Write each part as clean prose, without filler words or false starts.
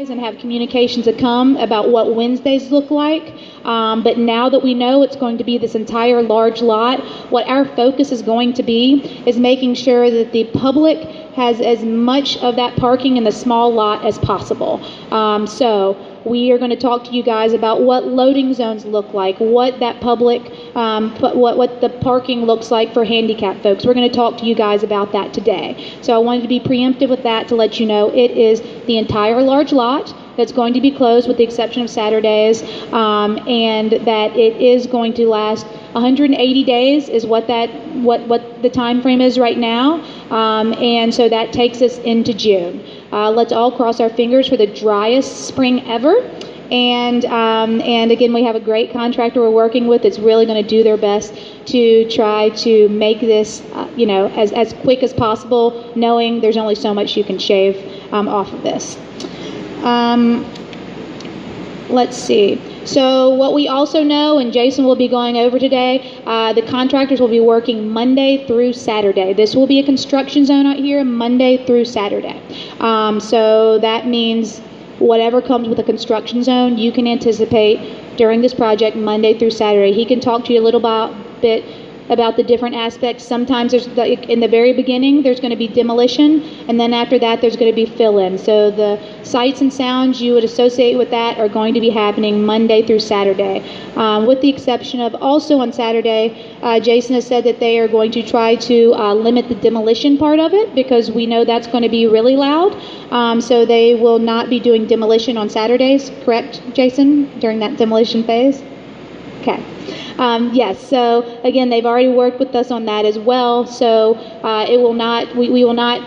and have communications to come about what Wednesdays look like. But now that we know it's going to be this entire large lot, what our focus is going to be is making sure that the public has as much of that parking in the small lot as possible. So we are going to talk to you guys about what loading zones look like, what that public, what the parking looks like for handicapped folks. We're going to talk to you guys about that today. So I wanted to be preemptive with that to let you know it is the entire large lot that's going to be closed with the exception of Saturdays, and that it is going to last 180 days is what the time frame is right now, and so that takes us into June. Let's all cross our fingers for the driest spring ever. And again, we have a great contractor we're working with that's really going to do their best to try to make this, as quick as possible, knowing there's only so much you can shave off of this. Let's see. So what we also know, and Jason will be going over today, the contractors will be working Monday through Saturday. This will be a construction zone out here Monday through Saturday. So that means whatever comes with a construction zone, you can anticipate during this project Monday through Saturday. He can talk to you a little bit about the different aspects. Sometimes in the very beginning there's going to be demolition, and then after that there's going to be fill-in. So the sights and sounds you would associate with that are going to be happening Monday through Saturday, with the exception of also on Saturday, Jason has said that they are going to try to limit the demolition part of it because we know that's going to be really loud. So they will not be doing demolition on Saturdays, correct, Jason, during that demolition phase? Okay. Yes, so again, they've already worked with us on that as well, so we will not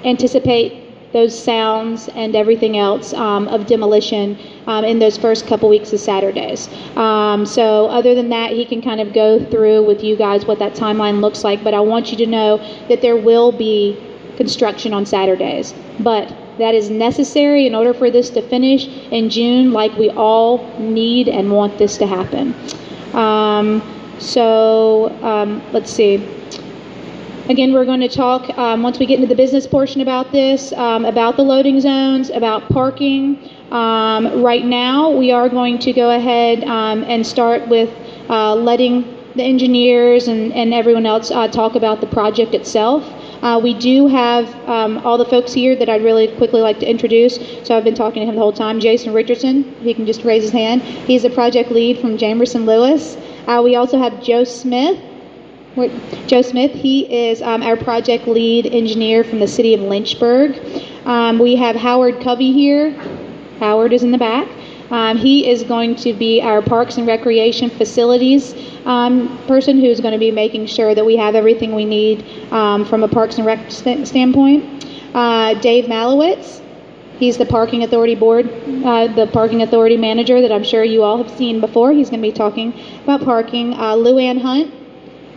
anticipate those sounds and everything else of demolition in those first couple weeks of Saturdays. So other than that, he can kind of go through with you guys what that timeline looks like, but I want you to know that there will be construction on Saturdays, but that is necessary in order for this to finish in June, like we all need and want this to happen. Let's see. Again, we're going to talk, once we get into the business portion about this, about the loading zones, about parking. Right now, we are going to go ahead and start with letting the engineers and everyone else talk about the project itself. We do have all the folks here that I'd really quickly like to introduce. So I've been talking to him the whole time. Jason Richardson, he can just raise his hand. He's the project lead from Jamerson Lewis. We also have Joe Smith. Joe Smith, he is our project lead engineer from the city of Lynchburg. We have Howard Covey here. Howard is in the back. He is going to be our Parks and Recreation Facilities person who's going to be making sure that we have everything we need from a Parks and Rec standpoint. Dave Malowitz, he's the Parking Authority the Parking Authority manager that I'm sure you all have seen before. He's going to be talking about parking. Lou Ann Hunt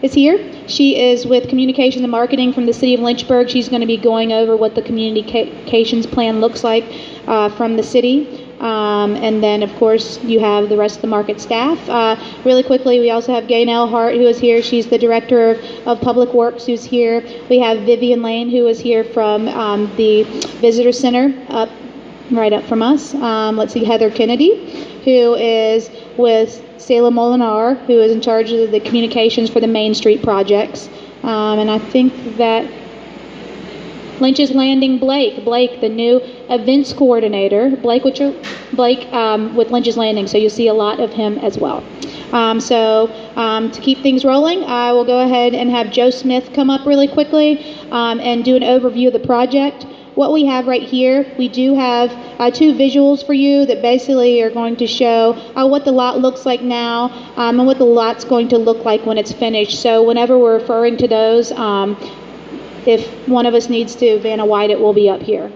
is here. She is with Communications and Marketing from the city of Lynchburg. She's going to be going over what the communications plan looks like from the city. And then, of course, you have the rest of the market staff. Really quickly, we also have Gaynell Hart, who is here. She's the Director of Public Works, who's here. We have Vivian Lane, who is here from the Visitor Center, right up from us. Let's see, Heather Kennedy, who is with Salem Molinar, who is in charge of the communications for the Main Street projects. And I think that Lynch's Landing, Blake, the new events coordinator, Blake with Lynch's Landing, so you'll see a lot of him as well. To keep things rolling, I will go ahead and have Joe Smith come up really quickly and do an overview of the project. What we have right here, we do have two visuals for you that basically are going to show what the lot looks like now and what the lot's going to look like when it's finished. So whenever we're referring to those, if one of us needs to Vanna White, it will be up here.